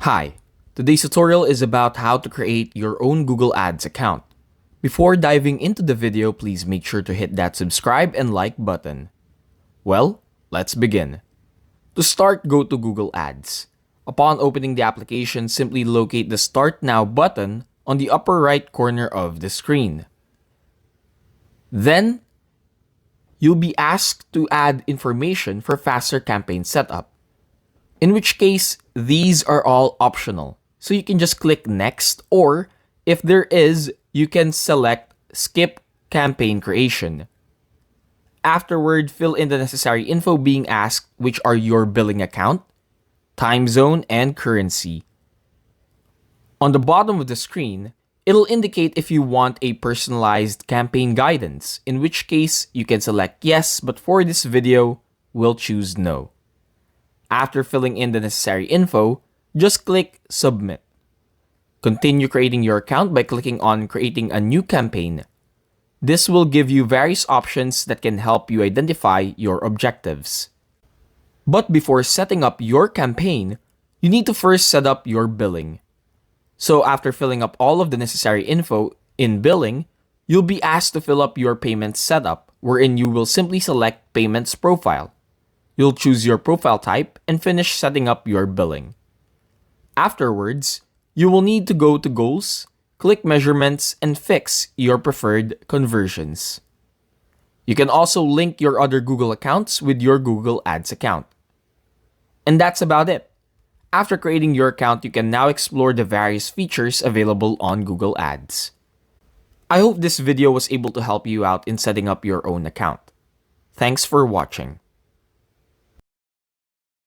Hi, today's tutorial is about how to create your own Google Ads account. Before diving into the video, please make sure to hit that subscribe and like button. Well, let's begin. To start, go to Google Ads. Upon opening the application, simply locate the Start Now button on the upper right corner of the screen. Then, you'll be asked to add information for faster campaign setup. In which case, these are all optional. So you can just click Next, or if there is, you can select Skip Campaign Creation. Afterward, fill in the necessary info being asked, which are your billing account, time zone, and currency. On the bottom of the screen, it'll indicate if you want a personalized campaign guidance, in which case you can select yes, but for this video, we'll choose no. After filling in the necessary info, just click Submit. Continue creating your account by clicking on Creating a New Campaign. This will give you various options that can help you identify your objectives. But before setting up your campaign, you need to first set up your billing. So after filling up all of the necessary info in billing, you'll be asked to fill up your payment setup, wherein you will simply select Payments Profile. You'll choose your profile type and finish setting up your billing. Afterwards, you will need to go to Goals, click Measurements, and fix your preferred conversions. You can also link your other Google accounts with your Google Ads account. And that's about it. After creating your account, you can now explore the various features available on Google Ads. I hope this video was able to help you out in setting up your own account. Thanks for watching.